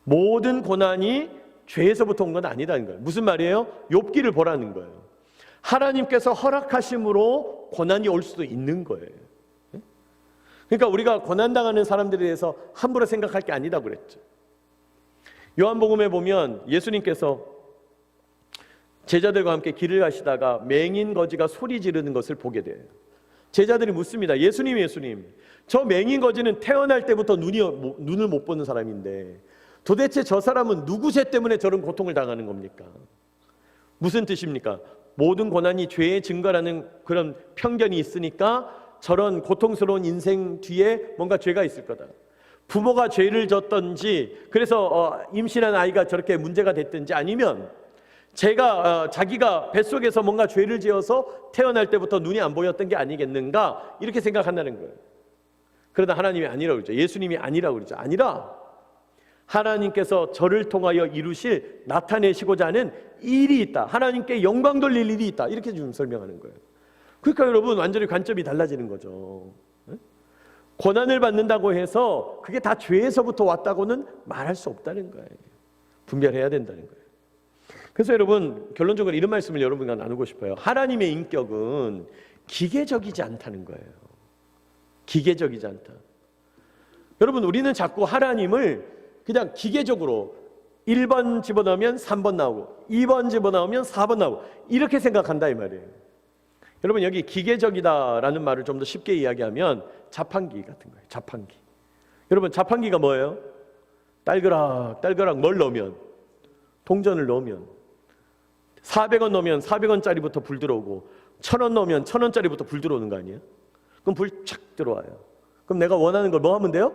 모든 고난이 죄에서부터 온 건 아니라는 거예요. 무슨 말이에요? 욥기를 보라는 거예요. 하나님께서 허락하심으로 고난이 올 수도 있는 거예요. 그러니까 우리가 고난당하는 사람들에 대해서 함부로 생각할 게 아니다고 그랬죠. 요한복음에 보면 예수님께서 제자들과 함께 길을 가시다가 맹인 거지가 소리 지르는 것을 보게 돼요. 제자들이 묻습니다. 예수님, 저 맹인 거지는 태어날 때부터 눈을 못 보는 사람인데 도대체 저 사람은 누구 죄 때문에 저런 고통을 당하는 겁니까? 무슨 뜻입니까? 모든 고난이 죄의 증거라는 그런 편견이 있으니까 저런 고통스러운 인생 뒤에 뭔가 죄가 있을 거다. 부모가 죄를 졌든지, 그래서 임신한 아이가 저렇게 문제가 됐든지, 아니면 자기가 뱃속에서 뭔가 죄를 지어서 태어날 때부터 눈이 안 보였던 게 아니겠는가, 이렇게 생각한다는 거예요. 그러다 하나님이 아니라고 그러죠. 예수님이 아니라고 그러죠. 아니라 하나님께서 저를 통하여 이루실 나타내시고자 하는 일이 있다. 하나님께 영광 돌릴 일이 있다. 이렇게 지금 설명하는 거예요. 그러니까 여러분 완전히 관점이 달라지는 거죠. 고난을 받는다고 해서 그게 다 죄에서부터 왔다고는 말할 수 없다는 거예요. 분별해야 된다는 거예요. 그래서 여러분 결론적으로 이런 말씀을 여러분과 나누고 싶어요. 하나님의 인격은 기계적이지 않다는 거예요. 기계적이지 않다. 여러분 우리는 자꾸 하나님을 그냥 기계적으로 1번 집어넣으면 3번 나오고 2번 집어넣으면 4번 나오고 이렇게 생각한다 이 말이에요. 여러분 여기 기계적이다라는 말을 좀 더 쉽게 이야기하면 자판기 같은 거예요. 자판기. 여러분 자판기가 뭐예요? 딸그락 뭘 넣으면, 동전을 넣으면 400원 넣으면 400원짜리부터 불 들어오고 1000원 넣으면 1000원짜리부터 불 들어오는 거 아니에요? 그럼 불 착 들어와요. 그럼 내가 원하는 걸 뭐 하면 돼요?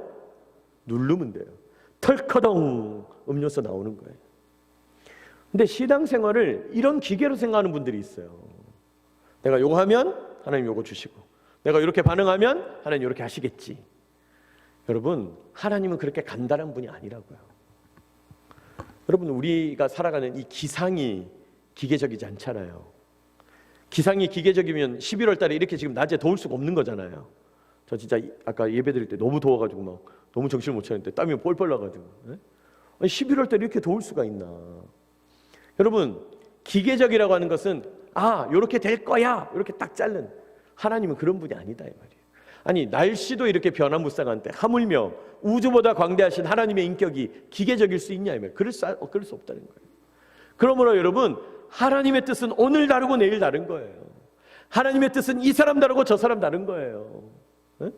누르면 돼요. 털커덩 음료수 나오는 거예요. 근데 신앙생활을 이런 기계로 생각하는 분들이 있어요. 내가 요거 하면 하나님 요거 주시고, 내가 이렇게 반응하면 하나님 이렇게 하시겠지. 여러분 하나님은 그렇게 간단한 분이 아니라고요. 여러분 우리가 살아가는 이 기상이 기계적이지 않잖아요. 기상이 기계적이면 11월 달에 이렇게 지금 낮에 더울 수가 없는 거잖아요. 저 진짜 아까 예배 드릴 때 너무 더워가지고 막 너무 정신을 못 차렸는데 땀이 뻘뻘 나가지고. 아니 11월 달에 이렇게 더울 수가 있나. 여러분 기계적이라고 하는 것은 요렇게 될 거야 이렇게 딱 자른, 하나님은 그런 분이 아니다 이 말이에요. 아니 날씨도 이렇게 변화무쌍한데 하물며 우주보다 광대하신 하나님의 인격이 기계적일 수 있냐 이 말이에요. 그럴 수 없다는 거예요. 그러므로 여러분 하나님의 뜻은 오늘 다르고 내일 다른 거예요. 하나님의 뜻은 이 사람 다르고 저 사람 다른 거예요. 네?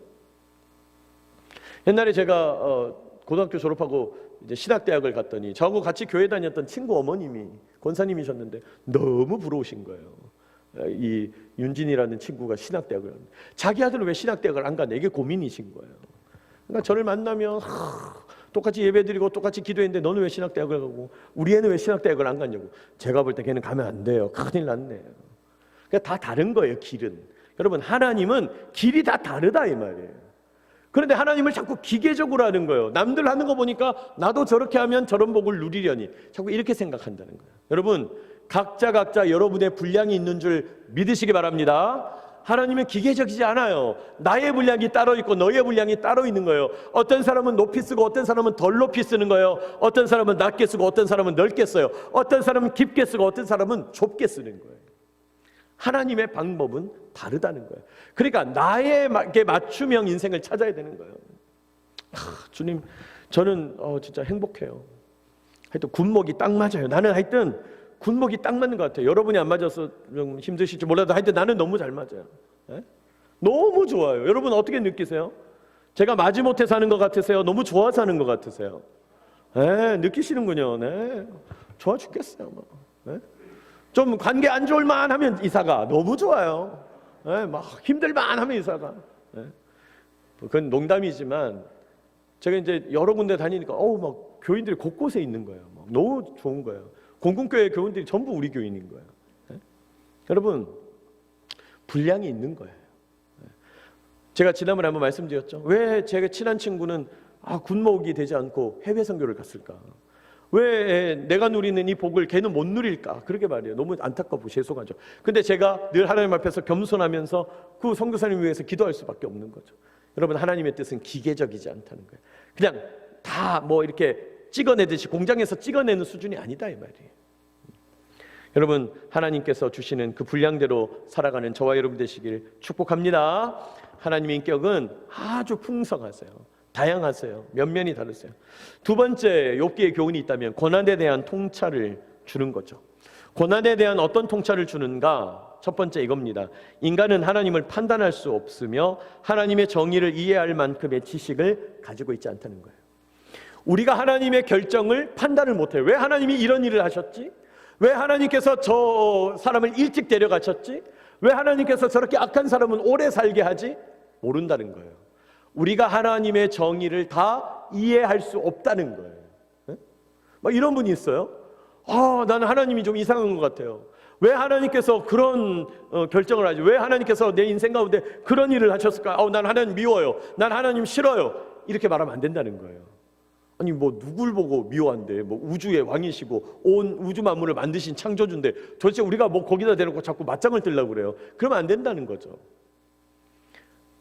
옛날에 제가 고등학교 졸업하고 이제 신학대학을 갔더니 저하고 같이 교회 다녔던 친구 어머님이 권사님이셨는데 너무 부러우신 거예요. 이 윤진이라는 친구가 신학대학을 갔는데 자기 아들은 왜 신학대학을 안 가냐 이게 고민이신 거예요. 그러니까 저를 만나면 똑같이 예배드리고 똑같이 기도했는데 너는 왜 신학대학을 가고 우리 애는 왜 신학대학을 안 갔냐고. 제가 볼 때 걔는 가면 안 돼요. 큰일 났네요. 그러니까 다 다른 거예요. 길은. 여러분 하나님은 길이 다 다르다 이 말이에요. 그런데 하나님을 자꾸 기계적으로 하는 거예요. 남들 하는 거 보니까 나도 저렇게 하면 저런 복을 누리려니 자꾸 이렇게 생각한다는 거예요. 여러분 각자 여러분의 분량이 있는 줄 믿으시기 바랍니다. 하나님은 기계적이지 않아요. 나의 분량이 따로 있고 너의 분량이 따로 있는 거예요. 어떤 사람은 높이 쓰고 어떤 사람은 덜 높이 쓰는 거예요. 어떤 사람은 낮게 쓰고 어떤 사람은 넓게 써요. 어떤 사람은 깊게 쓰고 어떤 사람은 좁게 쓰는 거예요. 하나님의 방법은 다르다는 거예요. 그러니까 나에게 맞춤형 인생을 찾아야 되는 거예요. 주님 저는 진짜 행복해요. 하여튼 군목이 딱 맞아요. 나는 하여튼 군목이 딱 맞는 것 같아요. 여러분이 안 맞아서 좀 힘드실지 몰라도 하여튼 나는 너무 잘 맞아요. 네? 너무 좋아요. 여러분 어떻게 느끼세요? 제가 마지못해 사는 것 같으세요? 너무 좋아 사는 것 같으세요? 네, 느끼시는군요. 네, 좋아 죽겠어요. 네? 좀 관계 안 좋을만 하면 이사가 너무 좋아요. 네, 막 힘들만 하면 이사가. 네? 그건 농담이지만 제가 이제 여러 군데 다니니까 막 교인들이 곳곳에 있는 거예요. 막 너무 좋은 거예요. 공공교회 교인들이 전부 우리 교인인 거예요. 네? 여러분 분량이 있는 거예요. 네? 제가 지난번에 한번 말씀드렸죠. 왜 제가 친한 친구는 군목이 되지 않고 해외 선교를 갔을까? 왜 내가 누리는 이 복을 걔는 못 누릴까? 그렇게 말해요. 너무 안타깝고 죄송하죠. 근데 제가 늘 하나님 앞에서 겸손하면서 그 선교사님 위해서 기도할 수밖에 없는 거죠. 여러분 하나님의 뜻은 기계적이지 않다는 거예요. 그냥 다 뭐 이렇게 찍어내듯이 공장에서 찍어내는 수준이 아니다 이 말이에요. 여러분 하나님께서 주시는 그 분량대로 살아가는 저와 여러분 되시길 축복합니다. 하나님의 인격은 아주 풍성하세요. 다양하세요. 면면이 다르세요. 두 번째 욥기의 교훈이 있다면 고난에 대한 통찰을 주는 거죠. 고난에 대한 어떤 통찰을 주는가? 첫 번째 이겁니다. 인간은 하나님을 판단할 수 없으며 하나님의 정의를 이해할 만큼의 지식을 가지고 있지 않다는 거예요. 우리가 하나님의 결정을 판단을 못해요. 왜 하나님이 이런 일을 하셨지? 왜 하나님께서 저 사람을 일찍 데려가셨지? 왜 하나님께서 저렇게 악한 사람은 오래 살게 하지? 모른다는 거예요. 우리가 하나님의 정의를 다 이해할 수 없다는 거예요. 막 이런 분이 있어요. 나는 하나님이 좀 이상한 것 같아요. 왜 하나님께서 그런 결정을 하지? 왜 하나님께서 내 인생 가운데 그런 일을 하셨을까? 난 하나님 미워요. 난 하나님 싫어요. 이렇게 말하면 안 된다는 거예요. 아니 뭐 누굴 보고 미워한대? 뭐 우주의 왕이시고 온 우주 만물을 만드신 창조주인데 도대체 우리가 뭐 거기다 대놓고 자꾸 맞짱을 뜨려고 그래요? 그러면 안 된다는 거죠.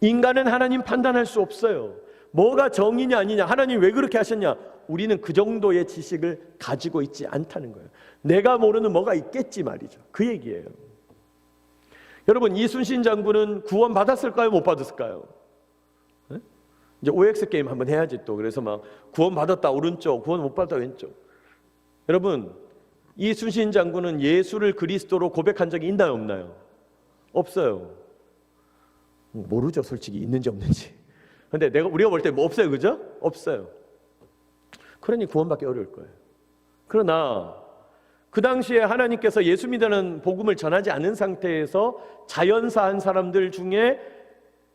인간은 하나님 판단할 수 없어요. 뭐가 정의냐 아니냐, 하나님 왜 그렇게 하셨냐, 우리는 그 정도의 지식을 가지고 있지 않다는 거예요. 내가 모르는 뭐가 있겠지 말이죠. 그 얘기예요. 여러분, 이순신 장군은 구원 받았을까요? 못 받았을까요? 네? 이제 OX 게임 한번 해야지 또. 그래서 막 구원 받았다 오른쪽, 구원 못 받았다 왼쪽. 여러분, 이순신 장군은 예수를 그리스도로 고백한 적이 있나요 없나요? 없어요. 모르죠, 솔직히 있는지 없는지. 근데 우리가 볼 때 뭐 없어요, 그죠? 없어요. 그러니 구원받기 어려울 거예요. 그러나 그 당시에 하나님께서 예수 믿는 복음을 전하지 않은 상태에서 자연사한 사람들 중에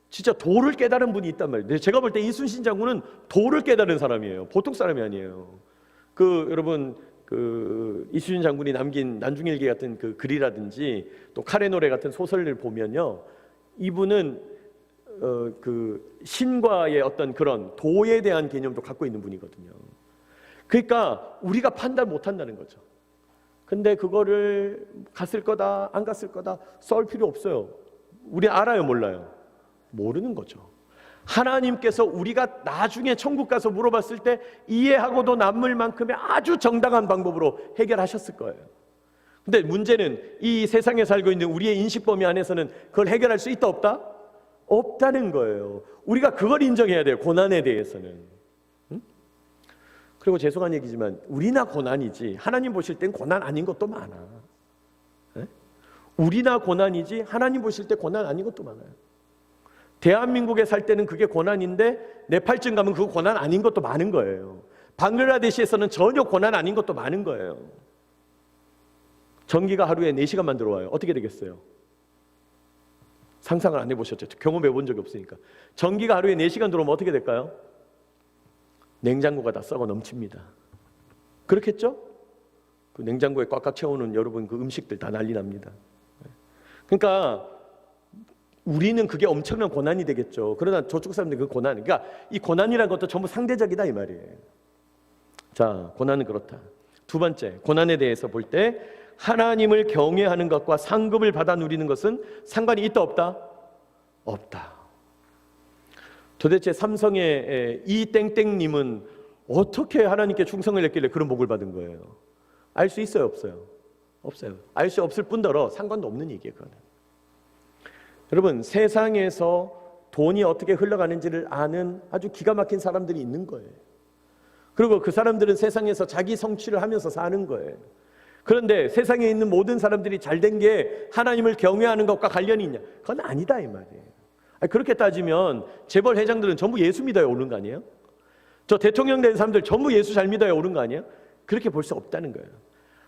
진짜 도를 깨달은 분이 있단 말이에요. 제가 볼 때 이순신 장군은 도를 깨달은 사람이에요. 보통 사람이 아니에요. 여러분 이순신 장군이 남긴 난중일기 같은 그 글이라든지 또 칼의 노래 같은 소설을 보면요, 이분은 신과의 어떤 그런 도에 대한 개념도 갖고 있는 분이거든요. 그러니까 우리가 판단 못 한다는 거죠. 근데 그거를 갔을 거다 안 갔을 거다 썰 필요 없어요. 우리 알아요 몰라요? 모르는 거죠. 하나님께서 우리가 나중에 천국 가서 물어봤을 때 이해하고도 남을 만큼의 아주 정당한 방법으로 해결하셨을 거예요. 근데 문제는 이 세상에 살고 있는 우리의 인식 범위 안에서는 그걸 해결할 수 있다 없다? 없다는 거예요. 우리가 그걸 인정해야 돼요. 고난에 대해서는. 그리고 죄송한 얘기지만 우리나 고난이지 하나님 보실 땐 고난 아닌 것도 많아. 네? 우리나 고난이지 하나님 보실 때 고난 아닌 것도 많아요. 대한민국에 살 때는 그게 고난인데 네팔쯤 가면 그거 고난 아닌 것도 많은 거예요. 방글라데시에서는 전혀 고난 아닌 것도 많은 거예요. 전기가 하루에 4시간만 들어와요. 어떻게 되겠어요? 상상을 안 해보셨죠? 경험해 본 적이 없으니까. 전기가 하루에 4시간 들어오면 어떻게 될까요? 냉장고가 다 썩어 넘칩니다. 그렇겠죠? 그 냉장고에 꽉꽉 채우는 여러분 그 음식들 다 난리 납니다. 그러니까 우리는 그게 엄청난 고난이 되겠죠. 그러나 저쪽 사람들 그 고난, 그러니까 이 고난이라는 것도 전부 상대적이다 이 말이에요. 자, 고난은 그렇다. 두 번째, 고난에 대해서 볼 때 하나님을 경외하는 것과 상급을 받아 누리는 것은 상관이 있다 없다? 없다. 도대체 삼성의 이 땡땡님은 어떻게 하나님께 충성을 했길래 그런 복을 받은 거예요? 알 수 있어요 없어요? 없어요. 알 수 없을 뿐더러 상관도 없는 얘기예요. 그거는. 여러분, 세상에서 돈이 어떻게 흘러가는지를 아는 아주 기가 막힌 사람들이 있는 거예요. 그리고 그 사람들은 세상에서 자기 성취를 하면서 사는 거예요. 그런데 세상에 있는 모든 사람들이 잘된 게 하나님을 경외하는 것과 관련이 있냐? 그건 아니다 이 말이에요. 그렇게 따지면 재벌 회장들은 전부 예수 믿어야 오는 거 아니에요? 저 대통령 된 사람들 전부 예수 잘 믿어야 오는 거 아니에요? 그렇게 볼 수 없다는 거예요.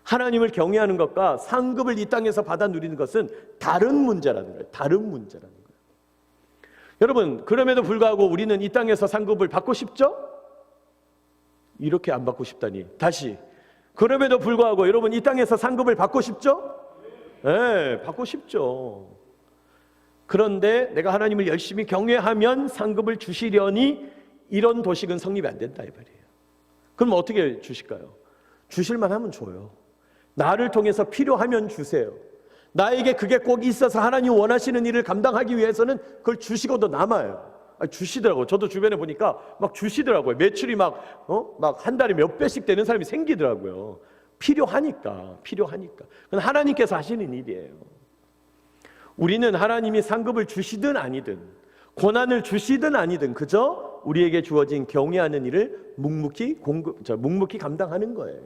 하나님을 경외하는 것과 상급을 이 땅에서 받아 누리는 것은 다른 문제라는 거예요. 다른 문제라는 거예요. 여러분, 그럼에도 불구하고 우리는 이 땅에서 상급을 받고 싶죠? 이렇게 안 받고 싶다니. 다시, 그럼에도 불구하고 여러분 이 땅에서 상급을 받고 싶죠? 네, 받고 싶죠. 그런데 내가 하나님을 열심히 경외하면 상급을 주시려니 이런 도식은 성립이 안 된다 이 말이에요. 그럼 어떻게 주실까요? 주실만 하면 줘요. 나를 통해서 필요하면 주세요. 나에게 그게 꼭 있어서 하나님 원하시는 일을 감당하기 위해서는 그걸 주시고도 남아요. 주시더라고요. 저도 주변에 보니까 막 주시더라고요. 매출이 막 한 달에 몇 배씩 되는 사람이 생기더라고요. 필요하니까. 그건 하나님께서 하시는 일이에요. 우리는 하나님이 상급을 주시든 아니든 고난을 주시든 아니든 그저 우리에게 주어진 경외하는 일을 묵묵히 감당하는 거예요.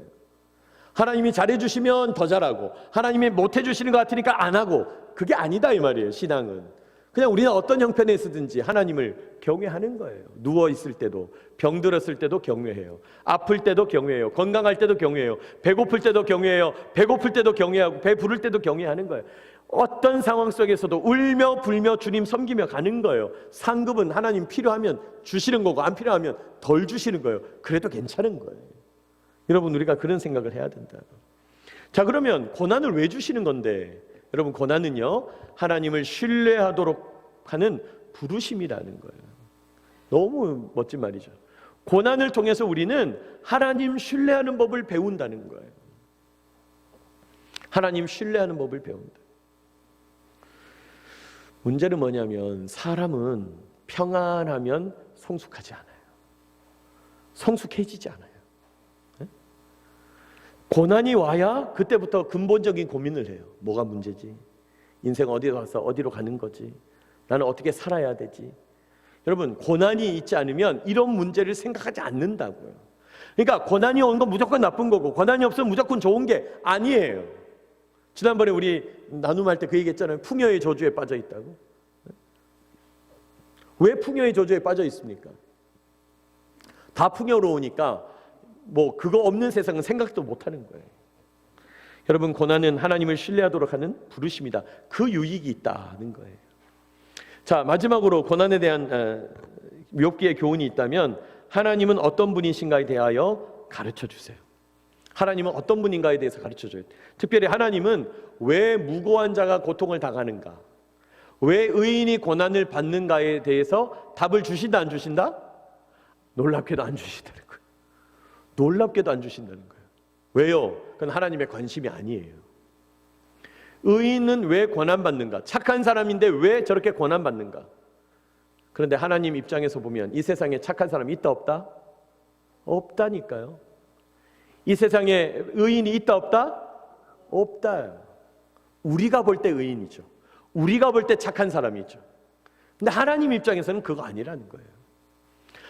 하나님이 잘해주시면 더 잘하고 하나님이 못해주시는 것 같으니까 안 하고, 그게 아니다 이 말이에요. 신앙은 그냥 우리는 어떤 형편에서든지 하나님을 경외하는 거예요. 누워있을 때도, 병들었을 때도 경외해요. 아플 때도 경외해요. 건강할 때도 경외해요. 배고플 때도 경외해요. 배고플 때도 경외하고 배 부를 때도 경외하는 거예요. 어떤 상황 속에서도 울며 불며 주님 섬기며 가는 거예요. 상급은 하나님 필요하면 주시는 거고 안 필요하면 덜 주시는 거예요. 그래도 괜찮은 거예요. 여러분, 우리가 그런 생각을 해야 된다. 자, 그러면 고난을 왜 주시는 건데? 여러분, 고난은요, 하나님을 신뢰하도록 하는 부르심이라는 거예요. 너무 멋진 말이죠. 고난을 통해서 우리는 하나님 신뢰하는 법을 배운다는 거예요. 하나님 신뢰하는 법을 배운다. 문제는 뭐냐면 사람은 평안하면 성숙하지 않아요. 성숙해지지 않아요. 네? 고난이 와야 그때부터 근본적인 고민을 해요. 뭐가 문제지? 인생 어디로 가서 어디로 가는 거지? 나는 어떻게 살아야 되지? 여러분, 고난이 있지 않으면 이런 문제를 생각하지 않는다고요. 그러니까 고난이 온 건 무조건 나쁜 거고 고난이 없으면 무조건 좋은 게 아니에요. 지난번에 우리 나눔할 때 그 얘기했잖아요. 풍요의 저주에 빠져 있다고. 왜 풍요의 저주에 빠져 있습니까? 다 풍요로우니까 뭐 그거 없는 세상은 생각도 못 하는 거예요. 여러분, 고난은 하나님을 신뢰하도록 하는 부르심이다. 그 유익이 있다는 거예요. 자, 마지막으로 고난에 대한 욥기의 교훈이 있다면 하나님은 어떤 분이신가에 대하여 가르쳐 주세요. 하나님은 어떤 분인가에 대해서 가르쳐 줘요. 특별히 하나님은 왜 무고한 자가 고통을 당하는가, 왜 의인이 고난을 받는가에 대해서 답을 주신다 안 주신다? 놀랍게도 안 주신다는 거예요. 놀랍게도 안 주신다는 거예요. 왜요? 그건 하나님의 관심이 아니에요. 의인은 왜 고난받는가? 착한 사람인데 왜 저렇게 고난받는가? 그런데 하나님 입장에서 보면 이 세상에 착한 사람이 있다 없다? 없다니까요. 이 세상에 의인이 있다 없다? 없다. 우리가 볼 때 의인이죠. 우리가 볼 때 착한 사람이죠. 근데 하나님 입장에서는 그거 아니라는 거예요.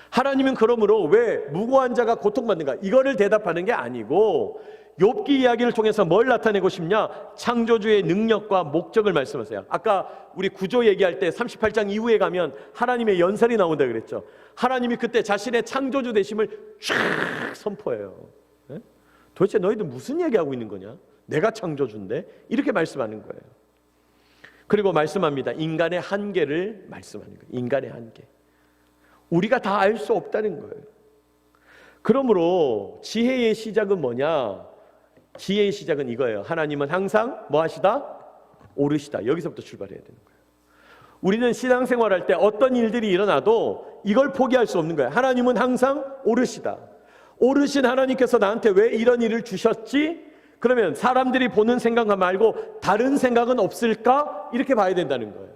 하나님은 그러므로 왜 무고한 자가 고통받는가? 이거를 대답하는 게 아니고 욥기 이야기를 통해서 뭘 나타내고 싶냐? 창조주의 능력과 목적을 말씀하세요. 아까 우리 구조 얘기할 때 38장 이후에 가면 하나님의 연설이 나온다 그랬죠. 하나님이 그때 자신의 창조주 되심을 쫙 선포해요. 네? 도대체 너희들 무슨 얘기하고 있는 거냐? 내가 창조주인데? 이렇게 말씀하는 거예요. 그리고 말씀합니다. 인간의 한계를 말씀하는 거예요. 인간의 한계. 우리가 다 알 수 없다는 거예요. 그러므로 지혜의 시작은 뭐냐? 지혜의 시작은 이거예요. 하나님은 항상 뭐 하시다? 오르시다. 여기서부터 출발해야 되는 거예요. 우리는 신앙생활할 때 어떤 일들이 일어나도 이걸 포기할 수 없는 거예요. 하나님은 항상 오르시다. 오르신 하나님께서 나한테 왜 이런 일을 주셨지? 그러면 사람들이 보는 생각과 말고 다른 생각은 없을까? 이렇게 봐야 된다는 거예요.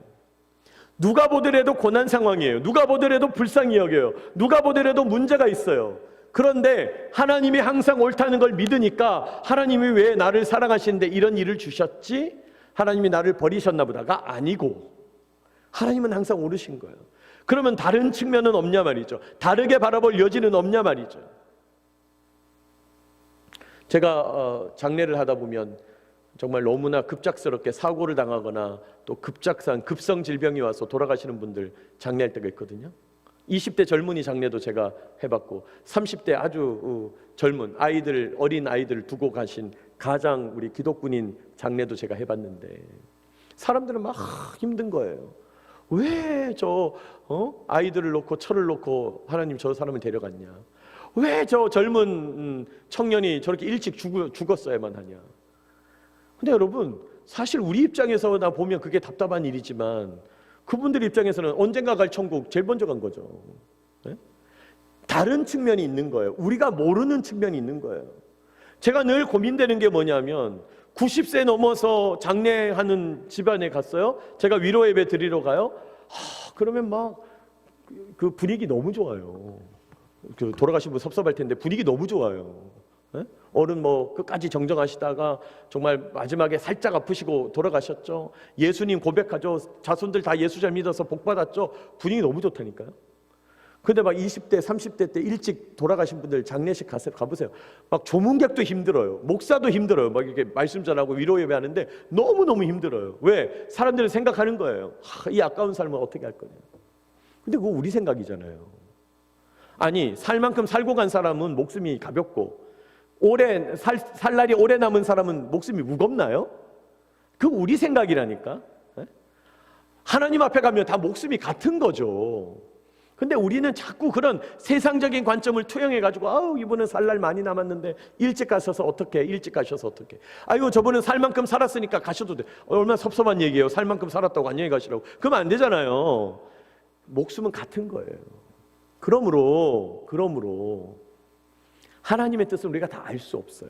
누가 보더라도 고난 상황이에요. 누가 보더라도 불쌍히 여겨요. 누가 보더라도 문제가 있어요. 그런데 하나님이 항상 옳다는 걸 믿으니까 하나님이 왜 나를 사랑하시는데 이런 일을 주셨지? 하나님이 나를 버리셨나 보다가 아니고 하나님은 항상 오르신 거예요. 그러면 다른 측면은 없냐 말이죠. 다르게 바라볼 여지는 없냐 말이죠. 제가 장례를 하다 보면 정말 너무나 급작스럽게 사고를 당하거나 또 급성 질병이 와서 돌아가시는 분들 장례할 때가 있거든요. 20대 젊은이 장례도 제가 해봤고 30대 아주 젊은 아이들, 어린 아이들을 두고 가신 가장 우리 기독군인 장례도 제가 해봤는데 사람들은 막 힘든 거예요. 왜 저 아이들을 놓고 철을 놓고 하나님 저 사람을 데려갔냐? 왜 저 젊은 청년이 저렇게 일찍 죽었어야만 하냐? 근데 여러분, 사실 우리 입장에서 보면 그게 답답한 일이지만 그분들 입장에서는 언젠가 갈 천국 제일 먼저 간 거죠. 네? 다른 측면이 있는 거예요. 우리가 모르는 측면이 있는 거예요. 제가 늘 고민되는 게 뭐냐면 90세 넘어서 장례하는 집안에 갔어요. 제가 위로 예배 드리러 가요. 그러면 막 그 분위기 너무 좋아요. 그 돌아가신 분 섭섭할 텐데 분위기 너무 좋아요. 네? 어른 뭐 끝까지 정정하시다가 정말 마지막에 살짝 아프시고 돌아가셨죠. 예수님 고백하죠. 자손들 다 예수 잘 믿어서 복 받았죠. 분위기 너무 좋다니까요. 근데 막 20대 30대 때 일찍 돌아가신 분들 장례식 가보세요. 막 조문객도 힘들어요. 목사도 힘들어요. 막 이렇게 말씀 전하고 위로 예배하는데 너무너무 힘들어요. 왜? 사람들은 생각하는 거예요. 이 아까운 삶은 어떻게 할 거냐. 근데 그거 우리 생각이잖아요. 아니, 살 만큼 살고 간 사람은 목숨이 가볍고 오래 살 날이 오래 남은 사람은 목숨이 무겁나요? 그거 우리 생각이라니까. 하나님 앞에 가면 다 목숨이 같은 거죠. 근데 우리는 자꾸 그런 세상적인 관점을 투영해가지고 아우 이분은 살 날 많이 남았는데 일찍 가셔서 어떻게 일찍 가셔서 어떻게 아이고 저분은 살 만큼 살았으니까 가셔도 돼. 얼마나 섭섭한 얘기예요. 살 만큼 살았다고 안녕히 가시라고. 그러면 안 되잖아요. 목숨은 같은 거예요. 그러므로 하나님의 뜻은 우리가 다 알 수 없어요.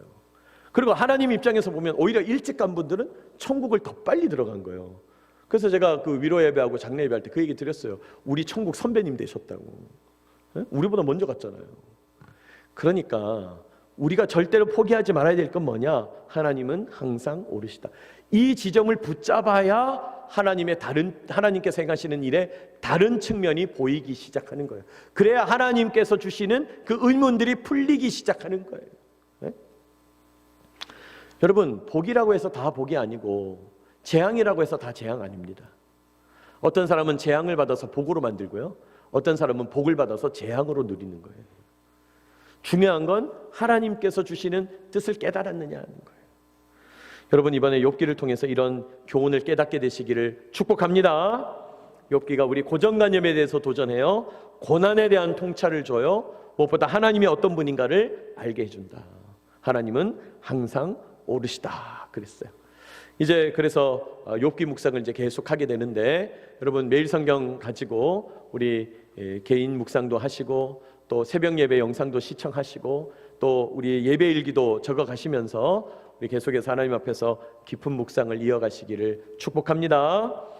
그리고 하나님 입장에서 보면 오히려 일찍 간 분들은 천국을 더 빨리 들어간 거예요. 그래서 제가 그 위로 예배하고 장례 예배할 때 그 얘기 드렸어요. 우리 천국 선배님 되셨다고. 우리보다 먼저 갔잖아요. 그러니까 우리가 절대로 포기하지 말아야 될 건 뭐냐? 하나님은 항상 오르시다. 이 지점을 붙잡아야 하나님께서 행하시는 일에 다른 측면이 보이기 시작하는 거예요. 그래야 하나님께서 주시는 그 의문들이 풀리기 시작하는 거예요. 네? 여러분, 복이라고 해서 다 복이 아니고 재앙이라고 해서 다 재앙 아닙니다. 어떤 사람은 재앙을 받아서 복으로 만들고요, 어떤 사람은 복을 받아서 재앙으로 누리는 거예요. 중요한 건 하나님께서 주시는 뜻을 깨달았느냐 하는 거예요. 여러분, 이번에 욥기를 통해서 이런 교훈을 깨닫게 되시기를 축복합니다. 욥기가 우리 고정관념에 대해서 도전해요. 고난에 대한 통찰을 줘요. 무엇보다 하나님이 어떤 분인가를 알게 해준다. 하나님은 항상 오르시다 그랬어요. 이제 그래서 욥기 묵상을 이제 계속 하게 되는데, 여러분 매일 성경 가지고 우리 개인 묵상도 하시고 또 새벽 예배 영상도 시청하시고 또 우리 예배 일기도 적어 가시면서 우리 계속해서 하나님 앞에서 깊은 묵상을 이어가시기를 축복합니다.